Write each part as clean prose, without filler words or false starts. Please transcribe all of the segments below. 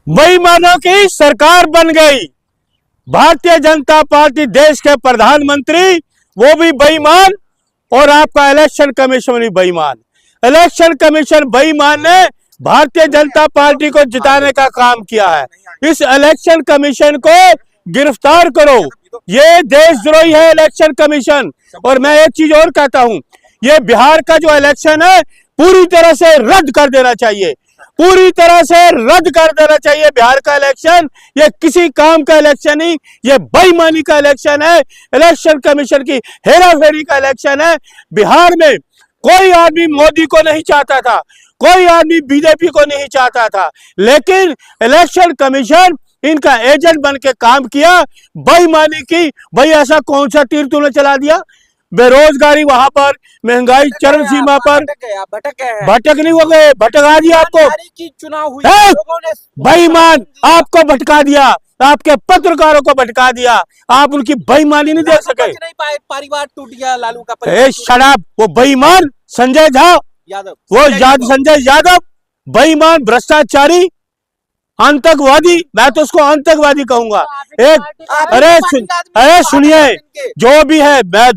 बेईमानों की सरकार बन गई। भारतीय जनता पार्टी देश के प्रधानमंत्री वो भी बेईमान और आपका इलेक्शन कमीशन भी बेईमान। इलेक्शन कमीशन बेईमान ने भारतीय जनता पार्टी को जिताने का काम किया है। इस इलेक्शन कमीशन को गिरफ्तार करो, ये देशद्रोही है इलेक्शन कमीशन। और मैं एक चीज और कहता हूं, ये बिहार का जो इलेक्शन है पूरी तरह से रद्द कर देना चाहिए, पूरी तरह से रद्द कर देना चाहिए बिहार का इलेक्शन। ये किसी काम का इलेक्शन नहीं, ये बेईमानी का इलेक्शन है, इलेक्शन कमीशन की हेराफेरी का इलेक्शन है। बिहार में कोई आदमी मोदी को नहीं चाहता था, कोई आदमी बीजेपी को नहीं चाहता था, लेकिन इलेक्शन कमीशन इनका एजेंट बन के काम किया, बेईमानी की। भाई ऐसा कौन सा तीर तूने चला दिया? बेरोजगारी वहां पर, महंगाई चरम सीमा पर। भटक नहीं हो गए, भटका दिया आपको चुनाव हुई, बेईमान आपको भटका दिया, आपके पत्रकारों को भटका दिया, आप उनकी बेईमानी नहीं देख सके। परिवार टूट गया लालू का। शराब वो बेईमान संजय झा यादव, वो संजय यादव बेईमान, भ्रष्टाचारी, आतंकवादी, मैं तो उसको आतंकवादी कहूंगा। एक अरे सुनिए, जो भी है, मैं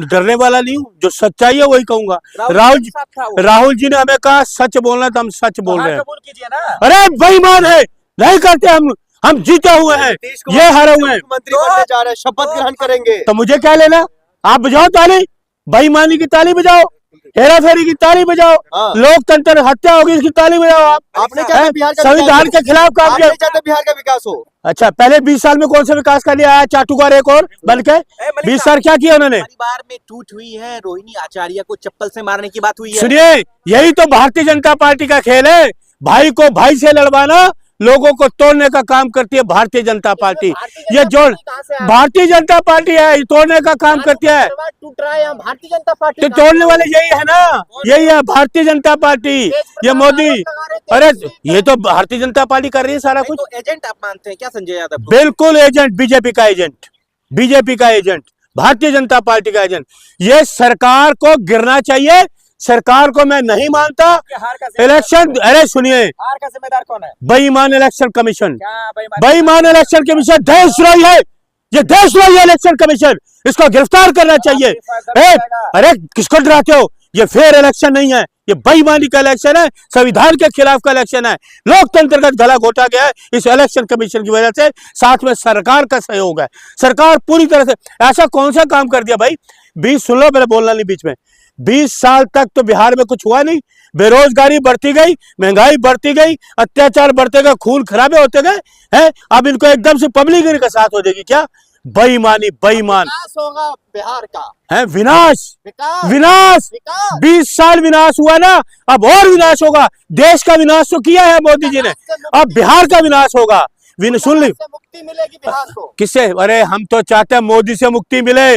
डरने वाला नहीं हूँ, जो सच्चाई है वही कहूंगा। राहुल जी ने हमें कहा सच बोलना, तो हम सच बोल रहे हैं। अरे बेईमान है, नहीं करते हम जीते हुए हैं, ये हारे हुए हैं। मंत्री बनने जा रहे हैं, शपथ ग्रहण करेंगे, तो मुझे क्या लेना? आप बजाओ ताली, बेईमानी की ताली बजाओ, हेराफेरी की ताली बजाओ, लोकतंत्र हत्या होगी इसकी ताली बजाओ। आपने संविधान के खिलाफ काम किया। बिहार का विकास हो। अच्छा, पहले 20 साल में कौन सा विकास कर लिया? चाटुकार एक और बन के 20 साल क्या किया उन्होंने? परिवार में टूट हुई है, रोहिणी आचार्य को चप्पल से मारने की बात हुई है। सुनिए, यही तो भारतीय जनता पार्टी का खेल है, भाई को भाई से लड़वाना, लोगों को तोड़ने का काम करती है भारतीय जनता पार्टी। ये जो भारतीय जनता पार्टी है, तोड़ने का काम करती है। टूट रहा है भारतीय जनता पार्टी, तो तोड़ने वाले यही है ना, यही है भारतीय जनता पार्टी, ये मोदी। अरे ये तो भारतीय जनता पार्टी कर रही है सारा कुछ। तो एजेंट आप मानते हैं क्या संजय यादव को? बिल्कुल एजेंट, बीजेपी का एजेंट, बीजेपी का एजेंट, भारतीय जनता पार्टी का एजेंट। ये सरकार को गिरना चाहिए, सरकार को मैं नहीं मानता। इलेक्शन, अरे सुनिए, हार का जिम्मेदार कौन है? बेईमान इलेक्शन कमीशन, बेईमान इलेक्शन कमीशन देशद्रोही है, ये देशद्रोही है इलेक्शन कमीशन, इसको गिरफ्तार करना चाहिए। अरे किसको डराते हो? ये फेयर इलेक्शन नहीं है, ये बेईमानी का इलेक्शन है, संविधान के खिलाफ का इलेक्शन है, लोकतंत्र का गला घोटा गया है इस इलेक्शन कमीशन की वजह से। साथ में सरकार का सहयोग है, सरकार पूरी तरह से। ऐसा कौन सा काम कर दिया भाई? 20 सुन लो, मेरे बोलना नहीं बीच में। 20 साल तक तो बिहार में कुछ हुआ नहीं, बेरोजगारी बढ़ती गई, महंगाई बढ़ती गई, अत्याचार बढ़ते गए, खून खराबे होते गए हैं। अब इनको एकदम से पब्लिक के साथ हो जाएगी क्या? बेईमानी, बेईमान होगा बिहार का है, विनाश, विनाश। 20 साल विनाश हुआ ना, अब और विनाश होगा। देश का विनाश तो किया है मोदी जी ने, अब बिहार का विनाश होगा। सुन ली, मुक्ति मिलेगी बिहार को। किससे? अरे हम तो चाहते हैं मोदी से मुक्ति मिले,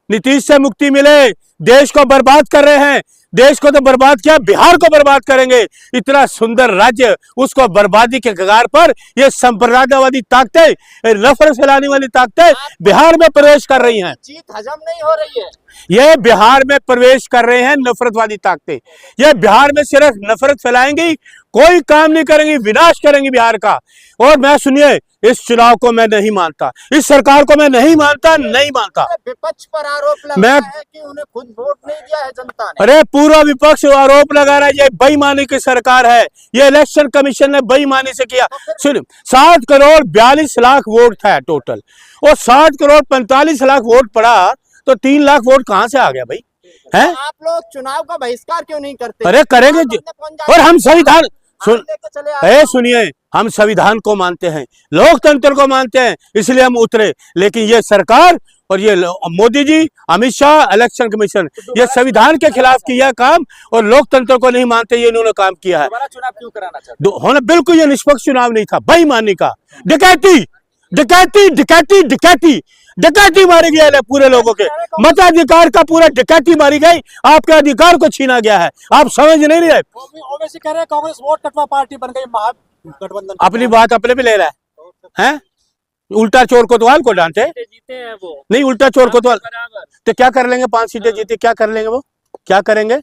नीतीश से मुक्ति मिले। देश को बर्बाद कर रहे हैं, देश को तो बर्बाद किया, बिहार को बर्बाद करेंगे। इतना सुंदर राज्य, उसको बर्बादी के कगार पर ये संप्रदायवादी ताकतें, नफरत फैलाने वाली ताकतें बिहार में प्रवेश कर रही हैं। जीत हजम नहीं हो रही है, ये बिहार में प्रवेश कर रहे हैं नफरतवादी ताकतें। ये बिहार में सिर्फ नफरत फैलाएंगी, कोई काम नहीं करेंगी, विनाश करेंगी बिहार का। और मैं सुनिए, इस चुनाव को मैं नहीं मानता, इस सरकार को मैं नहीं मानता, नहीं मानता। विपक्ष पर आरोप लगा मैं है कि उन्हें खुद वोट नहीं दिया है जनता ने। अरे पूरा विपक्ष आरोप लगा रहा है ये बेईमानी की सरकार है, ये इलेक्शन कमीशन ने बेईमानी से किया। सुन, 7 करोड़ 42 लाख वोट था टोटल, और 7 करोड़ 45 लाख वोट पड़ा, तो 3 लाख वोट कहां से आ गया भाई? है आप लोग चुनाव का बहिष्कार क्यों नहीं करते? अरे करेंगे, और हम संविधान सुनिए, हम संविधान को मानते हैं, लोकतंत्र को मानते हैं, इसलिए हम उतरे। लेकिन ये सरकार और ये मोदी जी, अमित शाह, इलेक्शन कमीशन, ये संविधान के खिलाफ किया काम, और लोकतंत्र को नहीं मानते, ये इन्होंने काम किया है। चुनाव क्यों कराना चाहते होना? बिल्कुल ये निष्पक्ष चुनाव नहीं था, बेईमानी का। डकैती, डकैती, डकैती, डकैती, डकैती मारी गई है पूरे लोगों के मताधिकार का, पूरा डकैती मारी गई, आपके अधिकार को छीना गया है, आप समझ नहीं रहे। ओवैसी कह रहे हैं कांग्रेस वोट कटवा पार्टी बन गई, महागठबंधन। अपनी बात अपने भी ले रहा है, उल्टा चोर कोतवाल को डांटे, जीते हैं वो नहीं, उल्टा चोर कोतवाल। तो क्या कर लेंगे? 5 सीटें जीते, क्या कर लेंगे? वो क्या करेंगे?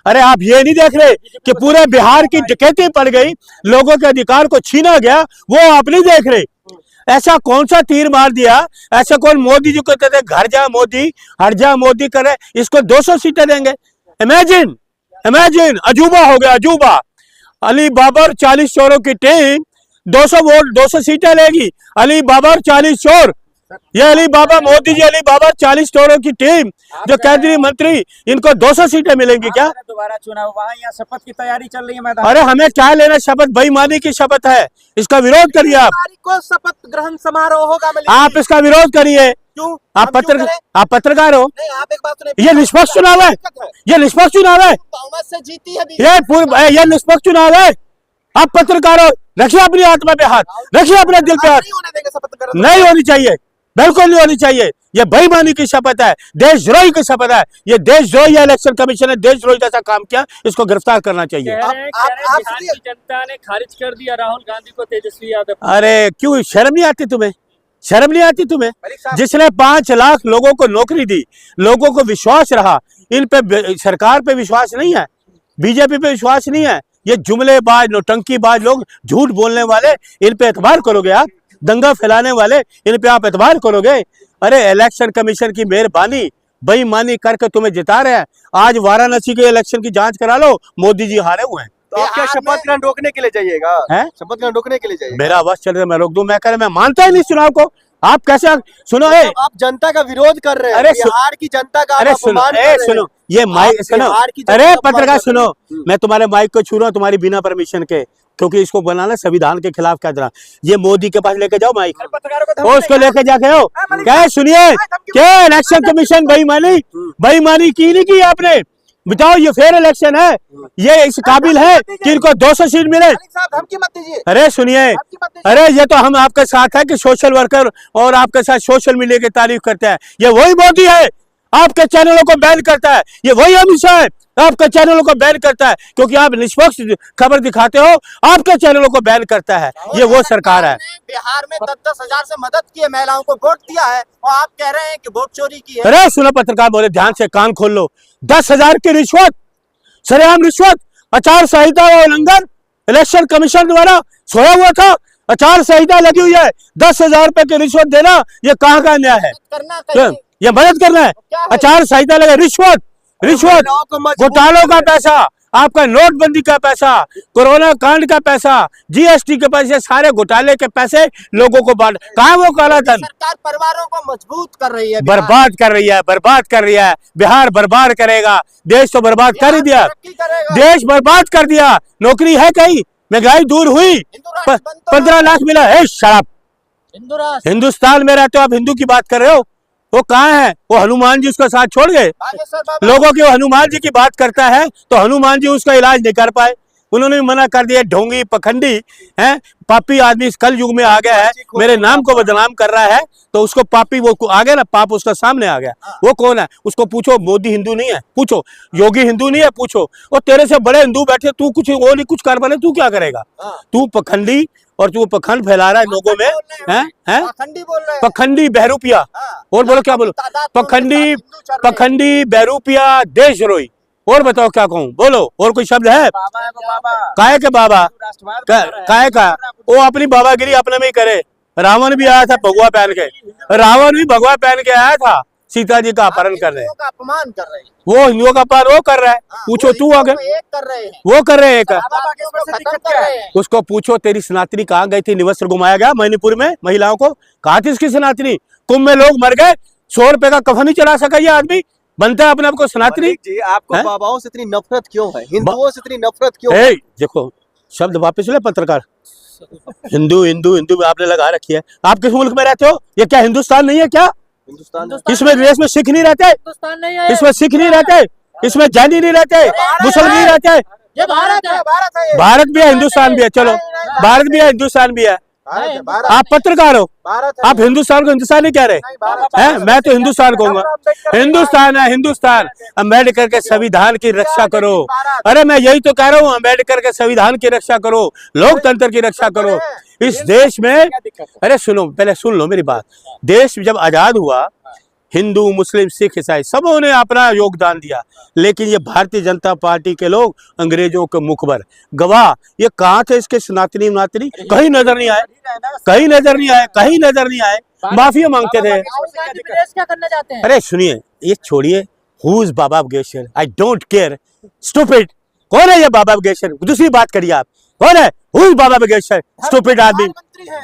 अरे आप ये नहीं देख रहे कि पूरे बिहार की डकैती पड़ गई, लोगों के अधिकार को छीना गया, वो आप नहीं देख रहे। ऐसा कौन सा तीर मार दिया, ऐसा कौन मोदी जी को कहते घर जा मोदी हट जा मोदी करे, इसको 200 सीटें देंगे। इमेजिन इमेजिन, अजूबा हो गया अजूबा। अली बाबर 40 चोरों की टीम 200 वोट 200 सीटें लेगी। अली बाबर 40 चोर, ये अली बाबा मोदी जी, अली बाबा 40 चोरों की टीम जो केंद्रीय मंत्री, इनको 200 सीटें मिलेंगी क्या? दोबारा चुनाव वहाँ, यहाँ शपथ की तैयारी चल रही है मैदान। अरे हमें क्या लेना, शपथ बेईमानी की शपथ है, इसका विरोध करिए आप। को शपथ ग्रहण समारोह होगा आप इसका विरोध करिए। क्यों? आप पत्रकार हो। नहीं, आप एक बात सुनिए, ये निष्पक्ष चुनाव है, ये निष्पक्ष चुनाव है, बहुमत से जीती है ये निष्पक्ष चुनाव है। आप पत्रकार हो, रखिए अपनी आत्मा पे हाथ, रखिए अपने दिल पे हाथ। नहीं होने देंगे शपथ ग्रहण। नहीं होनी चाहिए, बिल्कुल नहीं होनी चाहिए। ये बेईमानी की शपथ है, देशद्रोही की शपथ है। ये देशद्रोही, इलेक्शन कमीशन ने देशद्रोही जैसा काम किया, इसको गिरफ्तार करना चाहिए। बिहार की जनता ने खारिज कर दिया राहुल गांधी को, तेजस्वी यादव। अरे क्यों शर्म नहीं आती तुम्हें, शर्म नहीं आती तुम्हें? जिसने 5 लाख लोगों को नौकरी दी, लोगों को विश्वास रहा, इन पे सरकार पे विश्वास नहीं है, बीजेपी पे विश्वास नहीं है। ये जुमलेबाज नौटंकीबाज लोग, झूठ बोलने वाले, इन पे एतबार करोगे आप? दंगा फैलाने वाले, इन पे आप एतबार करोगे? अरे इलेक्शन कमीशन की मेहरबानी बेईमानी करके तुम्हें जिता रहे हैं। आज वाराणसी के इलेक्शन की जांच करा लो, मोदी जी हारे हुए हैं। तो आप क्या शपथ ग्रहण रोकने के लिए जाइएगा? हैं? शपथ ग्रहण रोकने के लिए जाइएगा? मेरा आवाज चल रहा है, मैं रोक दूं? मैं कह रहा, मैं मानता ही नहीं चुनाव को। आप कैसे सुनो? आप जनता का विरोध कर रहे हैं। अरे बिहार की जनता का अरे आप सुनो, अपमान कर रहे हैं। सुनो, ये माइक सुनो। बिहार की जनता अरे का अपमान पत्रकार कर रहे हैं। सुनो, मैं तुम्हारे माइक को छू रहा हूँ तुम्हारी बिना परमिशन के, क्योंकि इसको बनाना संविधान के खिलाफ कह रहा। ये मोदी के पास लेके जाओ माइक, और उसको लेके जाके हो क्या? सुनिए, क्या इलेक्शन कमीशन बेईमानी बेईमानी की नहीं की आपने? बताओ, ये फेयर इलेक्शन है, ये इस काबिल है कि इनको 200 सीट मिले? धमकी मत दीजिए। अरे सुनिए, अरे ये तो हम आपके साथ है कि सोशल वर्कर और आपके साथ सोशल मीडिया की तारीफ करते हैं। ये वही मोदी है, आपके चैनलों को बैन करता है। ये वही अमित शाह है, आपके चैनलों को बैन करता है, क्योंकि आप निष्पक्ष खबर दिखाते हो, आपके चैनलों को बैन करता है। ये वो सरकार है। बिहार में 10-10 हजार से मदद की है, महिलाओं को वोट दिया है, और आप कह रहे हैं कि वोट चोरी की है। अरे सुनो पत्रकार बोले, ध्यान से कान खोल लो। 10,000 की रिश्वत, सरेआम रिश्वत, आचार संहिता का उल्लंघन इलेक्शन कमीशन द्वारा सोया हुआ था। आचार संहिता लगी हुई है, 10,000 रुपए की रिश्वत देना, ये कहाँ का न्याय है? करना ये मदद करना है? आचार संहिता लगे, रिश्वत रिश्वत, घोटालों का पैसा, आपका नोटबंदी का पैसा, कोरोना कांड का पैसा, जीएसटी के पैसे, सारे घोटाले के पैसे लोगों को बांट, कहाँ वो काला धन? सरकार परिवारों को मजबूत कर रही है, बर्बाद कर रही है, बर्बाद कर रही है। बिहार बर्बाद करेगा, देश तो बर्बाद कर ही दिया, देश बर्बाद कर दिया। नौकरी है कहीं? महंगाई दूर हुई, 15 लाख मिला है। शराब हिंदुस्तान में रहते हो आप, हिंदू की बात कर रहे हो? वो कहाँ है? वो हनुमान जी उसका साथ छोड़ गए। लोगों के हनुमान जी की बात करता है तो हनुमान जी उसका इलाज नहीं कर पाए, उन्होंने भी मना कर दिया। ढोंगी पखंडी है, पापी आदमी इस कल युग में आ गया है, मेरे नाम को बदनाम कर रहा है, तो उसको पापी, वो आ गया ना, पाप उसका सामने आ गया। वो कौन है? उसको पूछो, मोदी हिंदू नहीं है? पूछो। योगी हिंदू नहीं है? पूछो। और तेरे से बड़े हिंदू बैठे, तू कुछ वो नहीं कुछ कर पाले, तू क्या करेगा? तू पखंडी, और तू पखंड फैला रहा है लोगों में, हैं? पखंडी बहरूपिया, और बोलो क्या बोलो? पखंडी बहरूपिया, देशद्रोही। और बताओ क्या कहूँ? बोलो, और कोई शब्द है? काहे के बाबा? काहे का? वो अपनी बाबागिरी अपने में ही करे। रावण भी आया था भगवा पहन के, रावण भी भगवा पहन के आया था सीता जी का अपहरण करने। अपमान कर रहे हैं वो हिंदुओं का अपमान वो कर रहा है। पूछो, तू आगे वो कर रहे हैं। उसको पूछो, तेरी सनातनी कहाँ गई थी? निवस्त्र घुमाया गया मणिपुर में महिलाओं को, कहा थी इसकी सनातनी? कुंभ में लोग मर गए, 100 रुपए का कफन नहीं चला सका ये आदमी, बनता है अपने आप को सनातनी जी। आपको बाबाओं से इतनी नफरत क्यों है? हिंदुओं से इतनी नफरत क्यों है? देखो, शब्द वापस ले पत्रकार। हिंदू हिंदू हिंदू आपने लगा रखी है। आप किस मुल्क में रहते हो? ये क्या हिंदुस्तान नहीं है क्या? हिंदुस्तान इसमें देश में सिख नहीं रहते, हिंदुस्तान नहीं है, इसमें सिख नहीं रहते, इसमें जैनी नहीं रहते, मुसलमान नहीं रहते। ये भारत है, भारत भी है, हिंदुस्तान भी है। चलो, भारत भी है, हिंदुस्तान भी है। आप पत्रकार हो, आप हिंदुस्तान को हिंदुस्तान नहीं कह रहे हैं? मैं तो हिंदुस्तान कहूंगा। हिंदुस्तान है, हिंदुस्तान। अम्बेडकर के संविधान की रक्षा करो। अरे मैं यही तो कह रहा हूँ, अम्बेडकर के संविधान की रक्षा करो, लोकतंत्र की रक्षा करो इस देश में। अरे सुनो, पहले सुन लो मेरी बात। देश जब आजाद हुआ, हिंदू मुस्लिम सिख ईसाई सबों ने अपना योगदान दिया, लेकिन ये भारतीय जनता पार्टी के लोग अंग्रेजों के मुखबर गवाह। ये कहाँ थे इसके सनातनी नातनी? कहीं नजर नहीं आए, कहीं नजर नहीं आए, कहीं नजर नहीं आए, माफी मांगते थे। राहुल गांधी विदेश क्या करने जाते हैं? अरे सुनिए, ये छोड़िए, who is Baba Bageshwar, I don't care, stupid. कौन है ये बाबा बगेश्वर? दूसरी बात करिए आप, कौन है? Who is Baba Bageshwar? Stupid आदमी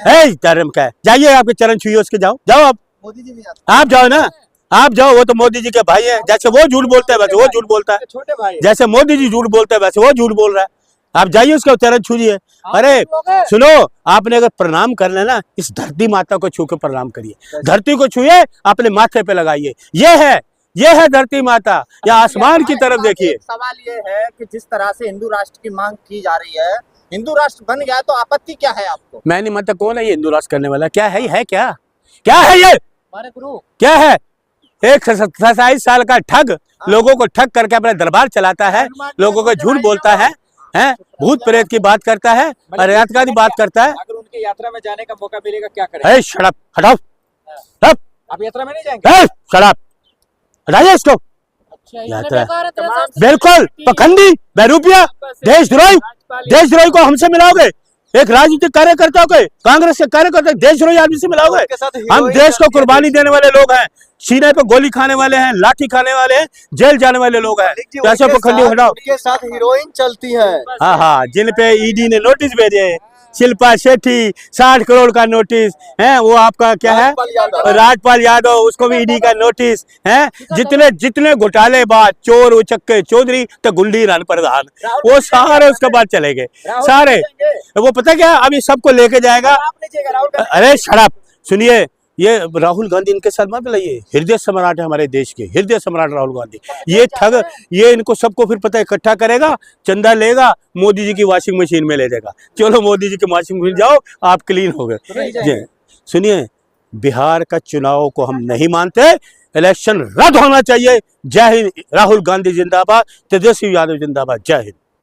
है, धर्म का है। जाइए, आपके चरण छुइए उसके, जाओ जाओ आप, मोदी जी भी जाते आप जाओ ना, आप जाओ। वो तो मोदी जी के भाई हैं, जैसे वो झूठ बोलते हैं वैसे वो झूठ बोलता है, छोटे भाई जैसे मोदी जी झूठ बोलते हैं वैसे वो झूठ बोल रहा है। आप जाइए उसका चरण छूजिए। अरे सुनो, आपने अगर प्रणाम करना ना, इस धरती माता को छू के प्रणाम करिए, धरती को छुए, अपने माथे पे लगाइए। ये है धरती माता, या आसमान की तरफ देखिए। सवाल ये है कि जिस तरह से हिंदू राष्ट्र की मांग की जा रही है, हिंदू राष्ट्र बन गया तो आपत्ति क्या है आपको? मैं नहीं मानता, कौन है ये हिंदू राष्ट्र करने वाला? क्या है क्या क्या है ये? हमारे गुरु क्या है? एक 27 साल का ठग लोगों को ठग करके अपना दरबार चलाता है, लोगों को झूठ बोलता है, भूत प्रेत की बात करता है और यात्रा की बात करता है। अगर उनके यात्रा में जाने का मौका मिलेगा क्या करेंगे? ए शट अप, हटाओ, हट, आप यात्रा में नहीं जाएंगे? ए शट अप, हटाइए इसको। यात्रा बिल्कुल पखंडी, बहरूपिया, देशद्रोही को हमसे मिलाओगे? एक राजनीतिक कार्यकर्ता को, कांग्रेस के कार्यकर्ता देशद्रोही आदमी से मिलाओगे? हम देश को कुर्बानी देने वाले लोग हैं, सीने पे गोली खाने वाले हैं, लाठी खाने वाले हैं, जेल जाने वाले लोग हैं। कैसे पखंडी? हटाओ। उनके साथ हीरोइन चलती है। हाँ हाँ, जिन पे ईडी ने नोटिस भेजे, शिल्पा शेट्टी 60 करोड़ का नोटिस है, वो आपका क्या है, राजपाल यादव, उसको भी ईडी का नोटिस है। जितने घोटालेबाज, चोर उचक्के चौधरी तो गुंडी रान प्रधान, वो सारे उसके बाद चले गए सारे। वो पता क्या, अभी सबको लेके जाएगा। अरे शराब, सुनिए, ये राहुल गांधी इनके साथ मत मिलाइए, हृदय सम्राट है हमारे देश के, हृदय सम्राट राहुल गांधी। ये ठग, ये इनको सबको फिर पता है इकट्ठा करेगा, चंदा लेगा, मोदी जी की वॉशिंग मशीन में ले जाएगा। चलो मोदी जी की वॉशिंग मशीन जाओ, आप क्लीन हो गए। सुनिए, बिहार का चुनाव को हम नहीं मानते, इलेक्शन रद्द होना चाहिए। जय हिंद। राहुल गांधी जिंदाबाद, तेजस्वी यादव जिंदाबाद। जय हिंद।